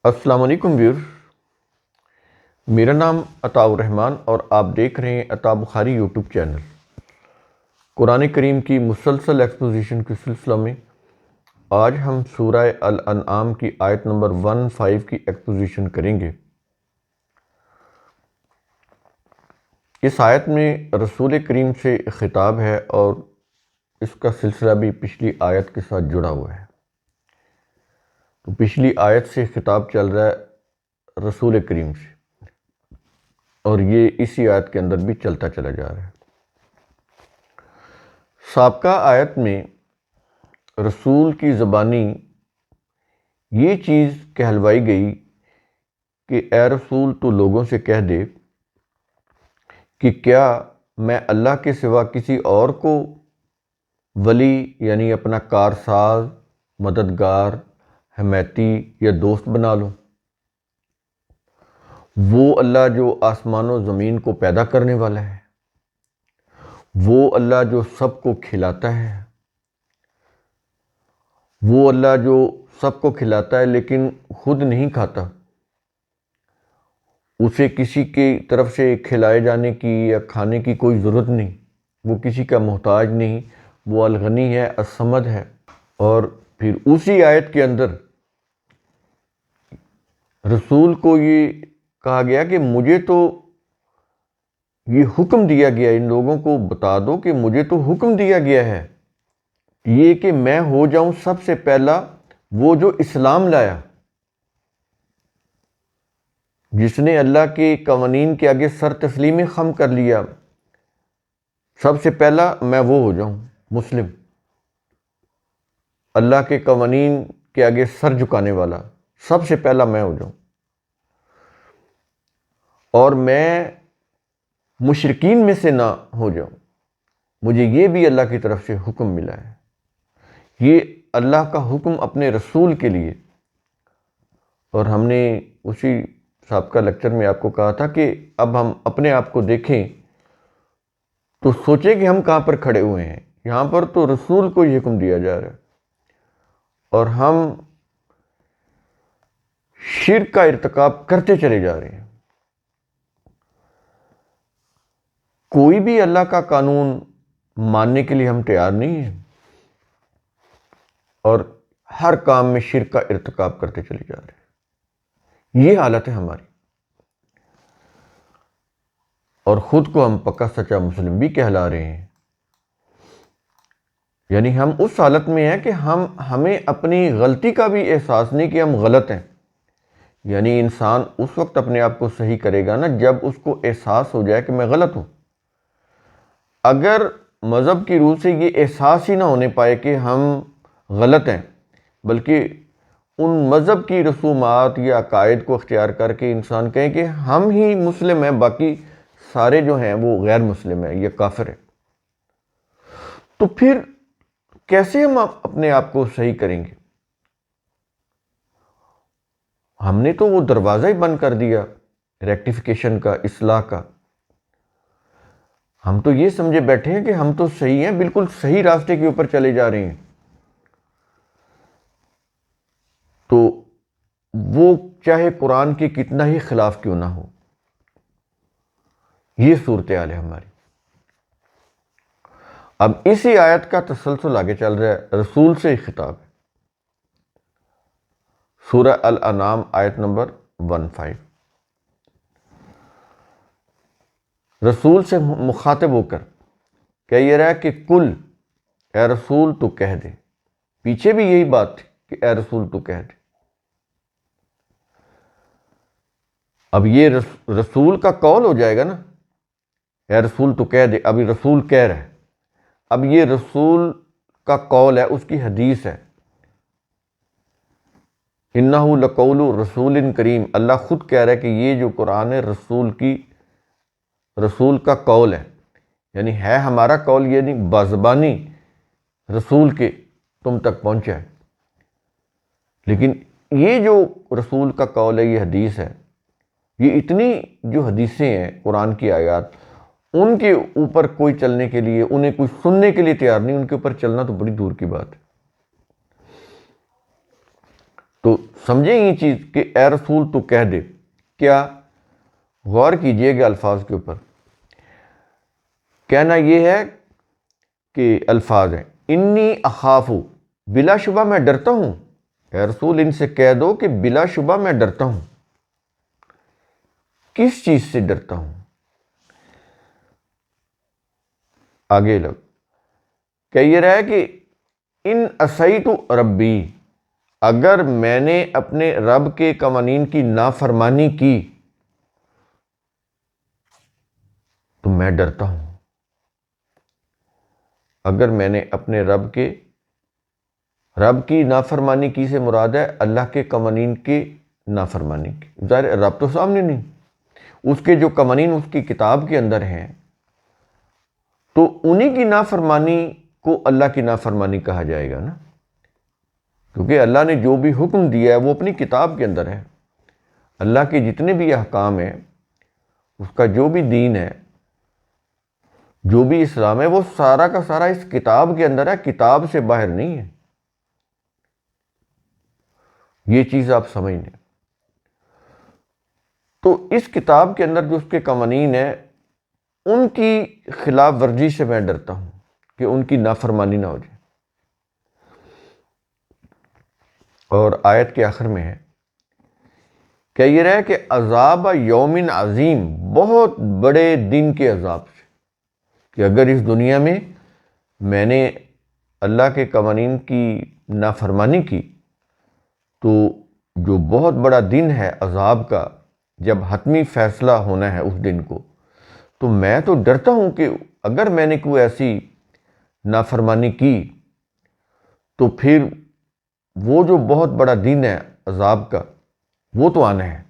السلام علیکم ویور، میرا نام عطاء الرحمن اور آپ دیکھ رہے ہیں عطاء بخاری یوٹیوب چینل۔ قرآن کریم کی مسلسل ایکسپوزیشن کے سلسلہ میں آج ہم سورہ الانعام کی آیت نمبر 15 کی ایکسپوزیشن کریں گے۔ اس آیت میں رسول کریم سے خطاب ہے اور اس کا سلسلہ بھی پچھلی آیت کے ساتھ جڑا ہوا ہے۔ تو پچھلی آیت سے خطاب چل رہا ہے رسول کریم سے، اور یہ اسی آیت کے اندر بھی چلتا چلا جا رہا ہے۔ سابقہ آیت میں رسول کی زبانی یہ چیز کہلوائی گئی کہ اے رسول تو لوگوں سے کہہ دے کہ کیا میں اللہ کے سوا کسی اور کو ولی یعنی اپنا کارساز، مددگار، حمایتی یا دوست بنا لوں؟ وہ اللہ جو آسمان و زمین کو پیدا کرنے والا ہے، وہ اللہ جو سب کو کھلاتا ہے، وہ اللہ جو سب کو کھلاتا ہے لیکن خود نہیں کھاتا، اسے کسی کی طرف سے کھلائے جانے کی یا کھانے کی کوئی ضرورت نہیں، وہ کسی کا محتاج نہیں، وہ الغنی ہے، الصمد ہے۔ اور پھر اسی آیت کے اندر رسول کو یہ کہا گیا کہ مجھے تو یہ حکم دیا گیا، ان لوگوں کو بتا دو کہ مجھے تو حکم دیا گیا ہے یہ کہ میں ہو جاؤں سب سے پہلا وہ جو اسلام لایا، جس نے اللہ کے قوانین کے آگے سر تسلیم خم کر لیا، سب سے پہلا میں وہ ہو جاؤں مسلم، اللہ کے قوانین کے آگے سر جھکانے والا، سب سے پہلا میں ہو جاؤں، اور میں مشرکین میں سے نہ ہو جاؤں۔ مجھے یہ بھی اللہ کی طرف سے حکم ملا ہے، یہ اللہ کا حکم اپنے رسول کے لیے۔ اور ہم نے اسی سابقہ لیکچر میں آپ کو کہا تھا کہ اب ہم اپنے آپ کو دیکھیں تو سوچیں کہ ہم کہاں پر کھڑے ہوئے ہیں۔ یہاں پر تو رسول کو یہ حکم دیا جا رہا ہے اور ہم شرک کا ارتکاب کرتے چلے جا رہے ہیں۔ کوئی بھی اللہ کا قانون ماننے کے لیے ہم تیار نہیں ہیں، اور ہر کام میں شرک کا ارتکاب کرتے چلے جا رہے ہیں۔ یہ حالت ہے ہماری، اور خود کو ہم پکا سچا مسلم بھی کہلا رہے ہیں۔ یعنی ہم اس حالت میں ہیں کہ ہمیں اپنی غلطی کا بھی احساس نہیں کہ ہم غلط ہیں۔ یعنی انسان اس وقت اپنے آپ کو صحیح کرے گا نا جب اس کو احساس ہو جائے کہ میں غلط ہوں۔ اگر مذہب کی روح سے یہ احساس ہی نہ ہونے پائے کہ ہم غلط ہیں، بلکہ ان مذہب کی رسومات یا عقائد کو اختیار کر کے انسان کہیں کہ ہم ہی مسلم ہیں، باقی سارے جو ہیں وہ غیر مسلم ہیں یا کافر ہیں، تو پھر کیسے ہم اپنے آپ کو صحیح کریں گے؟ ہم نے تو وہ دروازہ ہی بند کر دیا ریکٹیفیکیشن کا، اصلاح کا۔ ہم تو یہ سمجھے بیٹھے ہیں کہ ہم تو صحیح ہیں، بالکل صحیح راستے کے اوپر چلے جا رہے ہیں۔ تو وہ چاہے قرآن کے کتنا ہی خلاف کیوں نہ ہو، یہ صورتحال ہے ہماری۔ اب اسی آیت کا تسلسل آگے چل رہا ہے، رسول سے خطاب ہے۔ سورہ الانعام آیت نمبر 15، رسول سے مخاطب ہو کر کہہ یہ رہا ہے کہ کل، اے رسول تو کہہ دے۔ پیچھے بھی یہی بات تھی کہ اے رسول تو کہہ دے۔ اب یہ رسول کا قول ہو جائے گا نا، اے رسول تو کہہ دے، ابھی رسول کہہ رہا ہے، اب یہ رسول کا قول ہے، اس کی حدیث ہے۔ انہ لقول رسول کریم، اللہ خود کہہ رہا ہے کہ یہ جو قرآن ہے رسول کا قول ہے، یعنی ہے ہمارا قول، یہ نہیں بازبانی رسول کے تم تک پہنچا ہے، لیکن یہ جو رسول کا قول ہے، یہ حدیث ہے۔ یہ اتنی جو حدیثیں ہیں قرآن کی آیات، ان کے اوپر کوئی چلنے کے لیے، انہیں کوئی سننے کے لیے تیار نہیں، ان کے اوپر چلنا تو بڑی دور کی بات ہے۔ تو سمجھیں یہ چیز کہ اے رسول تو کہہ دے. کیا؟ غور کیجئے گا الفاظ کے اوپر. کہنا یہ ہے کہ الفاظ ہیں انی اخافو، بلا شبہ میں ڈرتا ہوں. اے رسول ان سے کہہ دو کہ بلا شبہ میں ڈرتا ہوں. کس چیز سے ڈرتا ہوں؟ آگے لگ کہ یہ رہا ہے کہ ان عصیت ربی، اگر میں نے اپنے رب کے قوانین کی نافرمانی کی تو میں ڈرتا ہوں. اگر میں نے اپنے رب کی نافرمانی کی سے مراد ہے اللہ کے قوانین کی نافرمانی کی. ظاہر رب تو سامنے نہیں، اس کے جو قوانین اس کی کتاب کے اندر ہیں تو انہی کی نافرمانی کو اللہ کی نافرمانی کہا جائے گا نا، کیونکہ اللہ نے جو بھی حکم دیا ہے وہ اپنی کتاب کے اندر ہے. اللہ کے جتنے بھی احکام ہیں، اس کا جو بھی دین ہے، جو بھی اسلام ہے، وہ سارا کا سارا اس کتاب کے اندر ہے، کتاب سے باہر نہیں ہے. یہ چیز آپ سمجھ لیں. تو اس کتاب کے اندر جو اس کے قوانین ہیں ان کی خلاف ورزی سے میں ڈرتا ہوں کہ ان کی نافرمانی نہ ہو جائے. اور آیت کے آخر میں ہے کہ یہ رہے کہ عذاب یوم عظیم، بہت بڑے دن کے عذاب سے، کہ اگر اس دنیا میں نے اللہ کے قوانین کی نافرمانی کی تو جو بہت بڑا دن ہے عذاب کا، جب حتمی فیصلہ ہونا ہے اس دن کو، تو میں تو ڈرتا ہوں کہ اگر میں نے کوئی ایسی نافرمانی کی تو پھر وہ جو بہت بڑا دن ہے عذاب کا وہ تو آنا ہے،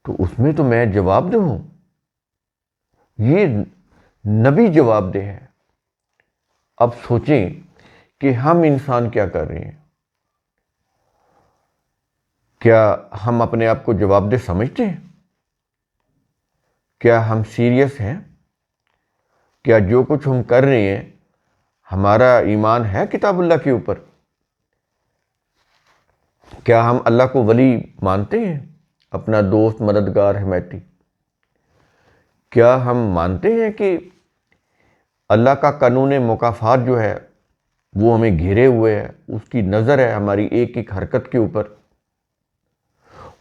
تو اس میں تو میں جواب دہ ہوں. یہ نبی جواب دہ ہے. اب سوچیں کہ ہم انسان کیا کر رہے ہیں. کیا ہم اپنے آپ کو جواب دہ سمجھتے ہیں؟ کیا ہم سیریس ہیں؟ کیا جو کچھ ہم کر رہے ہیں ہمارا ایمان ہے کتاب اللہ کے اوپر؟ کیا ہم اللہ کو ولی مانتے ہیں، اپنا دوست، مددگار، حمایتی؟ کیا ہم مانتے ہیں کہ اللہ کا قانون مکافات جو ہے وہ ہمیں گھیرے ہوئے ہے، اس کی نظر ہے ہماری ایک ایک حرکت کے اوپر،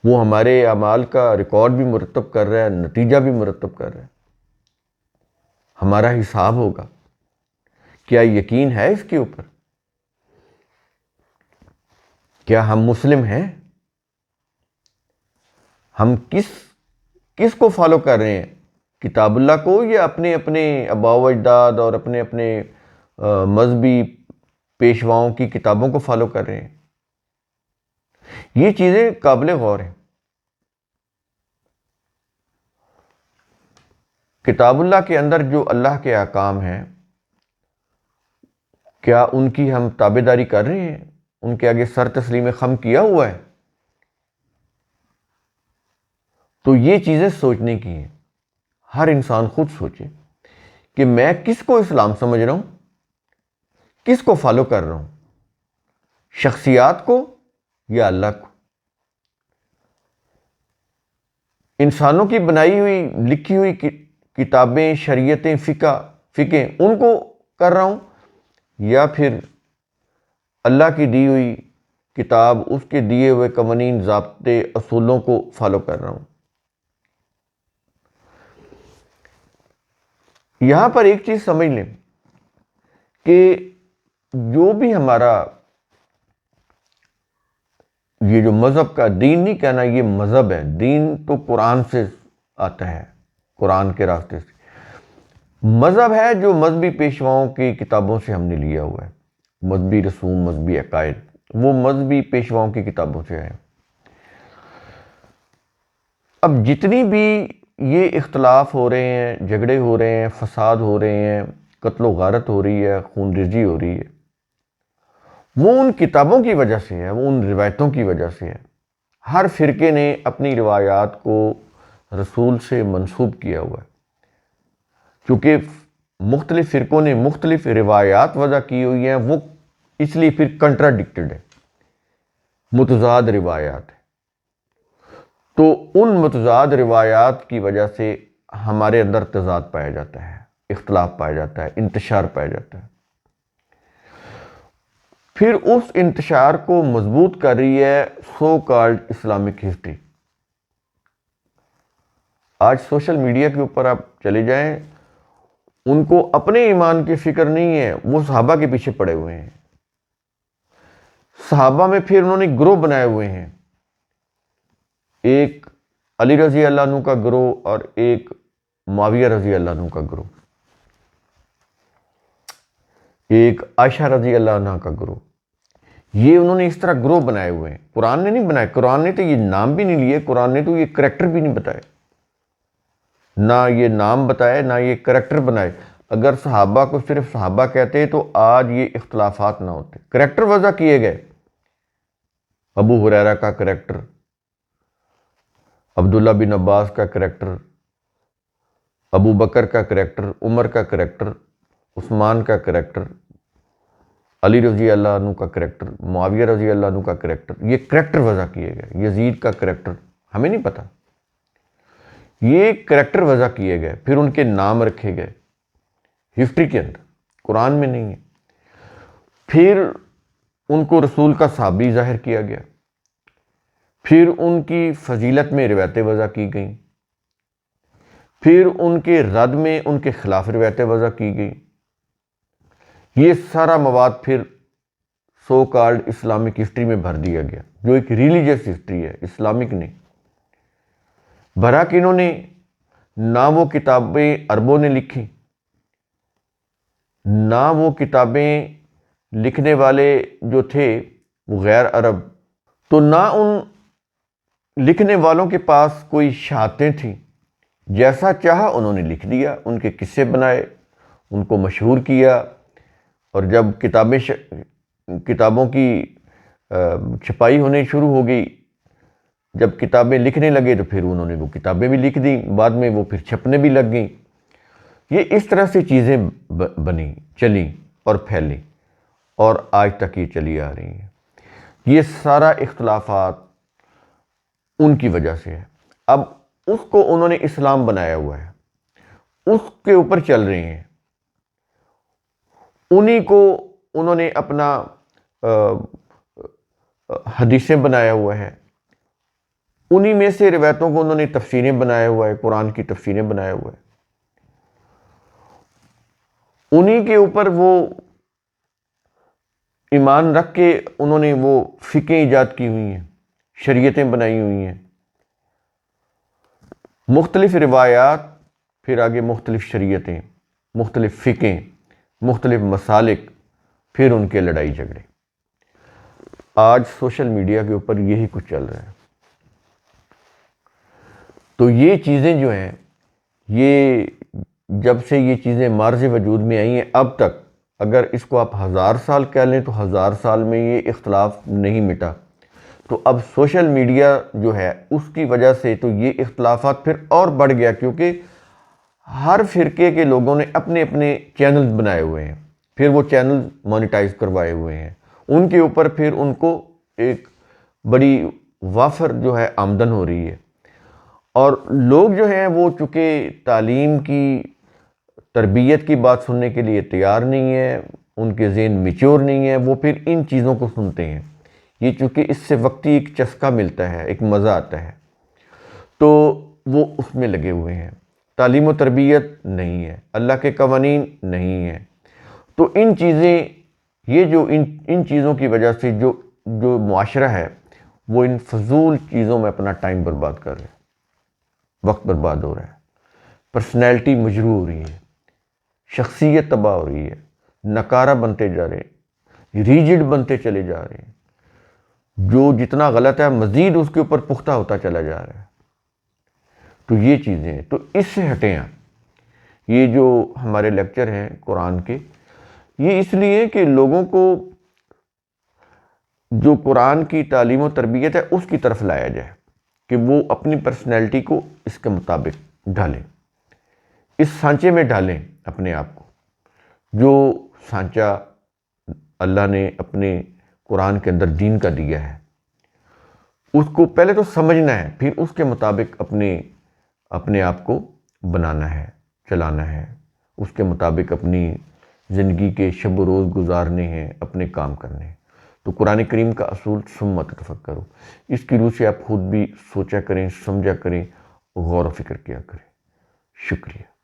وہ ہمارے اعمال کا ریکارڈ بھی مرتب کر رہا ہے، نتیجہ بھی مرتب کر رہا ہے، ہمارا حساب ہوگا؟ کیا یقین ہے اس کے اوپر؟ کیا ہم مسلم ہیں؟ ہم کس کو فالو کر رہے ہیں، کتاب اللہ کو یا اپنے آباء و اجداد اور اپنے مذہبی پیشواؤں کی کتابوں کو فالو کر رہے ہیں؟ یہ چیزیں قابل غور ہیں. کتاب اللہ کے اندر جو اللہ کے احکام ہیں، کیا ان کی ہم تابعداری کر رہے ہیں؟ ان کے آگے سر تسلیم خم کیا ہوا ہے؟ تو یہ چیزیں سوچنے کی ہیں. ہر انسان خود سوچے کہ میں کس کو اسلام سمجھ رہا ہوں، کس کو فالو کر رہا ہوں، شخصیات کو یا اللہ کو؟ انسانوں کی بنائی ہوئی لکھی ہوئی کتابیں، شریعتیں، فقہ ان کو کر رہا ہوں، یا پھر اللہ کی دی ہوئی کتاب، اس کے دیے ہوئے قوانین، ضابطے، اصولوں کو فالو کر رہا ہوں؟ یہاں پر ایک چیز سمجھ لیں کہ جو بھی ہمارا یہ جو مذہب کا، دین نہیں کہنا، یہ مذہب ہے. دین تو قرآن سے آتا ہے، قرآن کے راستے سے. مذہب ہے جو مذہبی پیشواؤں کی کتابوں سے ہم نے لیا ہوا ہے. مذہبی رسوم، مذہبی عقائد، وہ مذہبی پیشواؤں کی کتابوں سے ہے. اب جتنی بھی یہ اختلاف ہو رہے ہیں، جھگڑے ہو رہے ہیں، فساد ہو رہے ہیں، قتل و غارت ہو رہی ہے، خون ریزی ہو رہی ہے، وہ ان کتابوں کی وجہ سے ہے، وہ ان روایتوں کی وجہ سے ہے. ہر فرقے نے اپنی روایات کو رسول سے منسوب کیا ہوا ہے. چونکہ مختلف فرقوں نے مختلف روایات وضع کی ہوئی ہیں، وہ اس لیے پھر کنٹراڈکٹڈ ہے. متضاد روایات ہیں۔ تو ان متضاد روایات کی وجہ سے ہمارے اندر تضاد پایا جاتا ہے، اختلاف پایا جاتا ہے، انتشار پایا جاتا ہے۔ پھر اس انتشار کو مضبوط کر رہی ہے سو کالڈ اسلامک ہسٹری۔ آج سوشل میڈیا کے اوپر آپ چلے جائیں، ان کو اپنے ایمان کی فکر نہیں ہے، وہ صحابہ کے پیچھے پڑے ہوئے ہیں۔ صحابہ میں پھر انہوں نے گروہ بنائے ہوئے ہیں، ایک علی رضی اللہ عنہ کا گروہ اور ایک معاویہ رضی اللہ عنہ کا گروہ، ایک عائشہ رضی اللہ عنہ کا گروہ۔ یہ انہوں نے اس طرح گروہ بنائے ہوئے ہیں۔ قرآن نے نہیں بنائے، قرآن نے تو یہ نام بھی نہیں لیے، قرآن نے تو یہ کریکٹر بھی نہیں بتائے، نہ یہ نام بتائے نہ یہ کریکٹر بنائے۔ اگر صحابہ کو صرف صحابہ کہتے تو آج یہ اختلافات نہ ہوتے۔ کریکٹر وضع کیے گئے، ابو ہریرہ کا کریکٹر، عبداللہ بن عباس کا کریکٹر، ابو بکر کا کریکٹر، عمر کا کریکٹر، عثمان کا کریکٹر، علی رضی اللہ عنہ کا کریکٹر، معاویہ رضی اللہ عنہ کا کریکٹر، یہ کریکٹر وضع کیے گئے۔ یزید کا کریکٹر ہمیں نہیں پتہ، یہ کریکٹر وضع کیے گئے، پھر ان کے نام رکھے گئے ہسٹری کے اندر، قرآن میں نہیں ہے۔ پھر ان کو رسول کا صحابی ظاہر کیا گیا، پھر ان کی فضیلت میں روایتیں وضع کی گئیں، پھر ان کے رد میں ان کے خلاف روایتیں وضع کی گئیں۔ یہ سارا مواد پھر سو کالڈ اسلامک ہسٹری میں بھر دیا گیا، جو ایک ریلیجیس ہسٹری ہے، اسلامک نہیں۔ بھرا کہ انہوں نے نہ وہ کتابیں عربوں نے لکھی، نہ وہ کتابیں لکھنے والے جو تھے وہ غیر عرب، تو نہ ان لکھنے والوں کے پاس کوئی شہادتیں تھیں، جیسا چاہا انہوں نے لکھ دیا، ان کے قصے بنائے، ان کو مشہور کیا، اور جب کتابوں کی چھپائی ہونے شروع ہو گئی، جب کتابیں لکھنے لگے تو پھر انہوں نے وہ کتابیں بھی لکھ دیں، بعد میں وہ پھر چھپنے بھی لگ گئیں۔ یہ اس طرح سے چیزیں بنیں، چلیں اور پھیلیں، اور آج تک یہ چلی آ رہی ہیں۔ یہ سارا اختلافات ان کی وجہ سے ہے۔ اب اس کو انہوں نے اسلام بنایا ہوا ہے، اس کے اوپر چل رہے ہیں، انہی کو انہوں نے اپنا حدیثیں بنایا ہوا ہے، انہی میں سے روایتوں کو انہوں نے تفسیریں بنایا ہوا ہے، قرآن کی تفسیریں بنایا ہوا ہے، انہی کے اوپر وہ ایمان رکھ کے انہوں نے وہ فقہیں ایجاد کی ہوئی ہیں، شریعتیں بنائی ہوئی ہیں، مختلف روایات، پھر آگے مختلف شریعتیں، مختلف فقہیں، مختلف مسالک، پھر ان کے لڑائی جھگڑے۔ آج سوشل میڈیا کے اوپر یہی کچھ چل رہا ہے۔ تو یہ چیزیں جو ہیں، یہ جب سے یہ چیزیں مارز وجود میں آئی ہیں اب تک، اگر اس کو آپ 1000 سال کہہ لیں تو 1000 سال میں یہ اختلاف نہیں مٹا۔ تو اب سوشل میڈیا جو ہے اس کی وجہ سے تو یہ اختلافات پھر اور بڑھ گیا، کیونکہ ہر فرقے کے لوگوں نے اپنے اپنے چینلز بنائے ہوئے ہیں، پھر وہ چینلز مانیٹائز کروائے ہوئے ہیں، ان کے اوپر پھر ان کو ایک بڑی وافر جو ہے آمدن ہو رہی ہے، اور لوگ جو ہیں وہ چونکہ تعلیم کی، تربیت کی بات سننے کے لیے تیار نہیں ہے، ان کے ذہن میچور نہیں ہے، وہ پھر ان چیزوں کو سنتے ہیں۔ یہ چونکہ اس سے وقتی ایک چسکا ملتا ہے، ایک مزہ آتا ہے، تو وہ اس میں لگے ہوئے ہیں۔ تعلیم و تربیت نہیں ہے، اللہ کے قوانین نہیں ہیں، تو ان چیزیں، یہ جو ان چیزوں کی وجہ سے جو معاشرہ ہے وہ ان فضول چیزوں میں اپنا ٹائم برباد کر رہا ہے، وقت برباد ہو رہا ہے، پرسنالٹی مجروح ہو رہی ہے، شخصیت تباہ ہو رہی ہے، نکارہ بنتے جا رہے ہیں، ریجڈ بنتے چلے جا رہے ہیں، جو جتنا غلط ہے مزید اس کے اوپر پختہ ہوتا چلا جا رہا ہے۔ تو یہ چیزیں ہیں، تو اس سے ہٹیں آپ۔ یہ جو ہمارے لیکچر ہیں قرآن کے، یہ اس لیے کہ لوگوں کو جو قرآن کی تعلیم و تربیت ہے اس کی طرف لایا جائے، کہ وہ اپنی پرسنالٹی کو اس کے مطابق ڈھالیں، اس سانچے میں ڈھالیں اپنے آپ کو، جو سانچہ اللہ نے اپنے قرآن کے اندر دین کا دیا ہے، اس کو پہلے تو سمجھنا ہے، پھر اس کے مطابق اپنے آپ کو بنانا ہے، چلانا ہے، اس کے مطابق اپنی زندگی کے شب و روز گزارنے ہیں، اپنے کام کرنے ہیں۔ تو قرآن کریم کا اصول ثم تفکروا، اس کی روح سے آپ خود بھی سوچا کریں، سمجھا کریں، غور و فکر کیا کریں۔ شکریہ۔